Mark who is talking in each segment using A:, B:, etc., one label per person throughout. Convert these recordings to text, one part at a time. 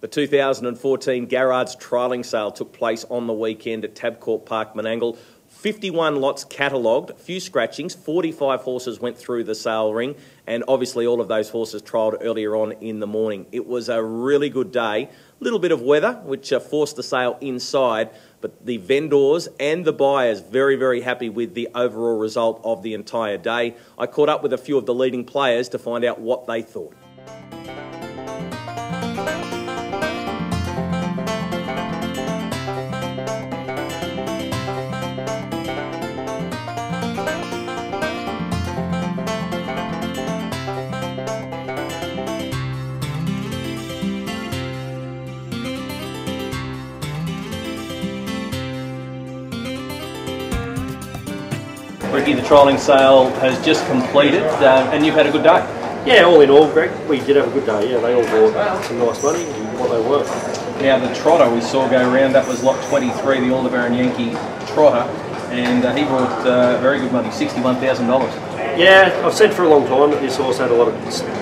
A: The 2014 Garrard's Trialling Sale took place on the weekend at Tabcorp Park, Menangle. 51 lots catalogued, a few scratchings, 45 horses went through the sale ring, and obviously all of those horses trialled earlier on in the morning. It was a really good day. A little bit of weather, which forced the sale inside, but the vendors and the buyers very, very happy with the overall result of the entire day. I caught up with a few of the leading players to find out what they thought. Ricky, the trialling sale has just completed and you've had a good day.
B: Yeah, all in all, Greg, we did have a good day. Yeah, they all bought some nice money and what they were.
A: Now the trotter we saw go around, that was lot 23, the Aldebaran Yankee trotter, and he brought very good money, $61,000.
B: Yeah, I've said for a long time that this horse had a lot of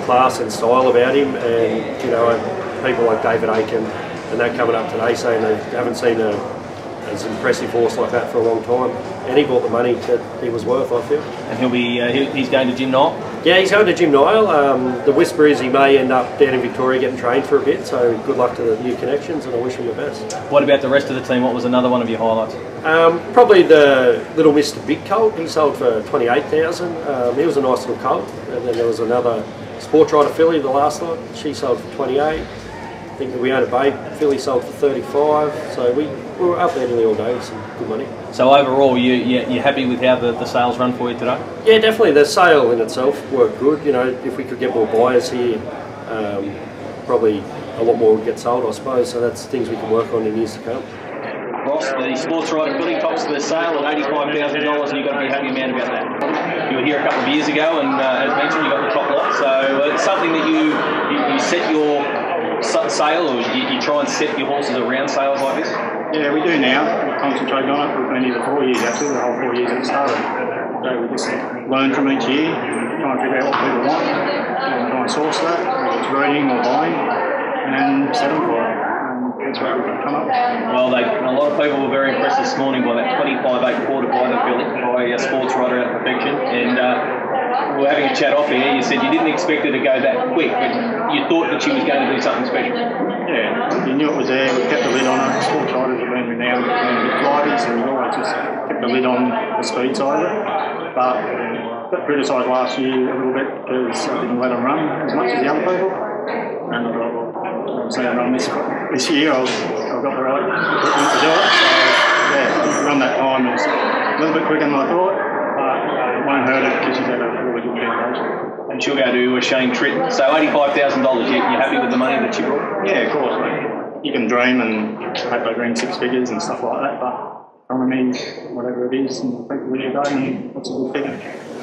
B: class and style about him, and you know, people like David Aiken and that coming up today saying they haven't seen as impressive horse like that for a long time, and he bought the money that he was worth, I feel.
A: And he'll be he's going to Jim Nile?
B: Yeah, he's going to Jim Nile. The whisper is he may end up down in Victoria getting trained for a bit, so good luck to the new connections and I wish him the best.
A: What about the rest of the team? What was another one of your highlights?
B: Probably the little Mr. Big Colt. He sold for $28,000. He was a nice little colt. And then there was another Sports Rider filly, the last lot. She sold for $28,000. I think that we owned a babe filly sold for $35,000. So we were up there nearly all day with some good money.
A: So overall, you're happy with how the sales run for you today?
B: Yeah, definitely. The sale in itself worked good. You know, if we could get more buyers here, probably a lot more would get sold, I suppose. So that's things we can work on in years to come.
A: Ross, the Sports Rider filly tops the sale at $85,000, and you've got to be a happy man about that. You were here a couple of years ago, and as mentioned, you got the top lot. So it's something that you set your sale, or you try and set your horses around sales like this?
C: Yeah, we do now. We concentrate on it. We've been here for 4 years actually, the whole 4 years that it started. So we just learn from each year, try and figure out what people want, and try and source that, whether it's breeding or buying, and set them for it. And that's what we've come up with.
A: Well, a lot of people were very impressed this morning by that 25/8 quarter by the filly, by Sports Rider Out of Perfection, and we were having a chat off here. You said you didn't expect her to go that quick, but you thought that she was going to do something special.
C: Yeah, you knew it was there. We kept the lid on her. Sports Riders have been renowned for being a bit flighty, so we've always just kept the lid on the speed side of it. But got criticised last year a little bit because I didn't let them run as much as the other people. And I thought, well, obviously I run this year. I've got the right equipment to do it. So yeah, run that time is a little bit quicker than I thought, but it won't hurt her because she's had a really good foundation.
A: And she'll go to Shane Tritton. So $85,000, you're happy with the money that she brought?
C: Yeah, of course, mate. You can dream and hope they dream six figures and stuff like that, but from me, whatever it is, and people really go, and what's a good figure.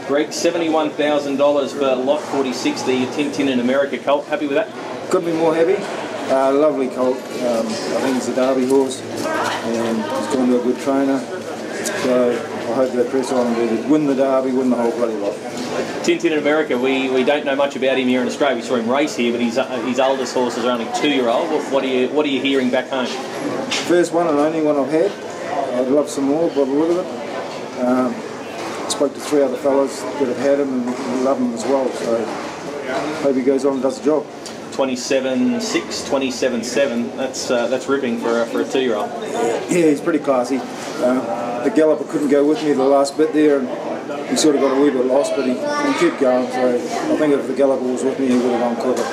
A: Greg, $71,000 for lot 46, the Tintin in America colt. Happy with that?
D: Couldn't be more happy. Lovely colt. I think he's a Derby horse, and he's gone to a good trainer. So I hope they press on to win the Derby, win the whole bloody lot.
A: Tintin in America, we don't know much about him here in Australia. We saw him race here, but his oldest horses are only 2-year-old. What are you hearing back home?
D: First one and only one I've had. I'd love some more by the look of it. Spoke to 3 other fellas that have had him and love him as well. So hope he goes on and does the job.
A: 27.6, 27.7. That's ripping for a 2-year-old.
D: Yeah, he's pretty classy. The galloper couldn't go with me the last bit there, and he sort of got a wee bit lost, but he kept going. So I think if the galloper was with me, he would have gone quicker.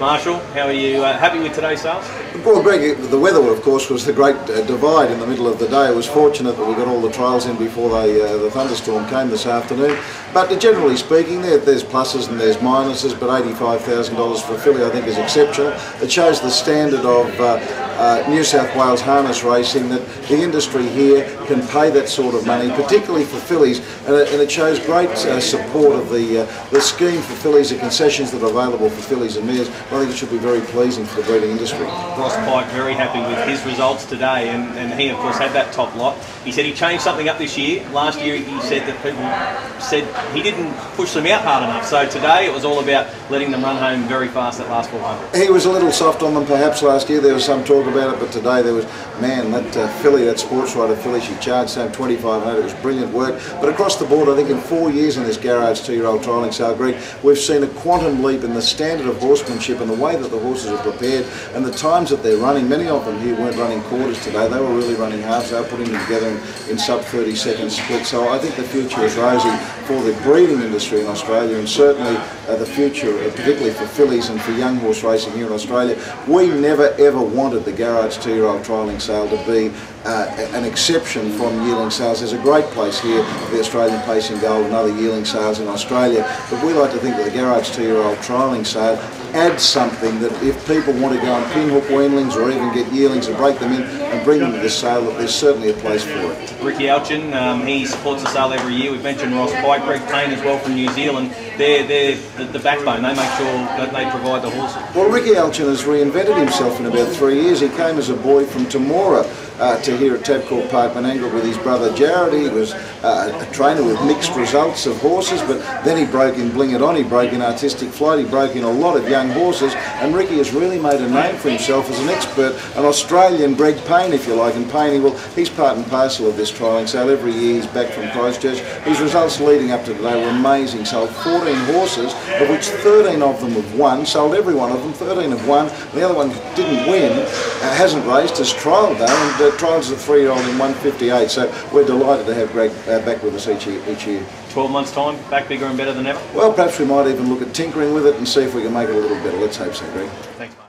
A: Marshall, how are you? Happy with today's sales?
E: Well, Greg, the weather, of course, was the great divide in the middle of the day. It was fortunate that we got all the trials in before the thunderstorm came this afternoon. But generally speaking, there's pluses and there's minuses, but $85,000 for a filly I think is exceptional. It shows the standard of New South Wales harness racing, that the industry here can pay that sort of money, particularly for fillies, and it shows great support of the scheme for fillies, the concessions that are available for fillies and mares, I think it should be very pleasing for the breeding industry.
A: Ross Pike very happy with his results today, and he of course had that top lot. He said he changed something up this year. Last year he said that people said he didn't push them out hard enough, so today it was all about letting them run home very fast at last 400.
E: He was a little soft on them perhaps last year, there was some talk about it, but today there was, man, that filly, that Sports Rider filly, she charged home 2,500, it was brilliant work. But across the board, I think in 4 years in this Garrard's 2-year-old trialling sale, Greg, we've seen a quantum leap in the standard of horsemanship and the way that the horses are prepared and the times that they're running. Many of them here weren't running quarters today, they were really running halves, they were putting them together in sub 30 second split. So I think the future is rosy for the breeding industry in Australia, and certainly the future, particularly for fillies and for young horse racing here in Australia. We never ever wanted the Garrard's 2-year-old trialling sale to be an exception from yearling sales. There's a great place here for the Australian Pacing Gold and other yearling sales in Australia, but we like to think that the Garrard's 2-year-old trialling sale adds something that if people want to go and pinhook weanlings or even get yearlings and break them in and bring them to this sale, that there's certainly a place for it.
A: Ricky Alchin, he supports the sale every year. We've mentioned Ross Pike, Greg Payne as well from New Zealand. They're the backbone. They make sure that they provide the horses.
E: Well, Ricky Alchin has reinvented himself in about 3 years. He came as a boy from Temora to here at Tabcorp Park Menangle with his brother Jared. He was a trainer with mixed results of horses, but then he broke in Bling It On, he broke in Artistic Flight, he broke in a lot of young horses, and Ricky has really made a name for himself as an expert, an Australian Greg Payne, if you like. And Payne, well, he's part and parcel of this trialling sale. Every year he's back from Christchurch. His results leading up to today were amazing. Sold 14 horses, of which 13 of them have won. Sold every one of them, 13 have won. The other one didn't win, hasn't raced, has trialled though, and trials a 3-year-old in 158. So we're delighted to have Greg back with us each year.
A: 12 months' time, back bigger and better than ever?
E: Well, perhaps we might even look at tinkering with it and see if we can make it a little better. Let's hope so, Greg.
A: Thanks, mate.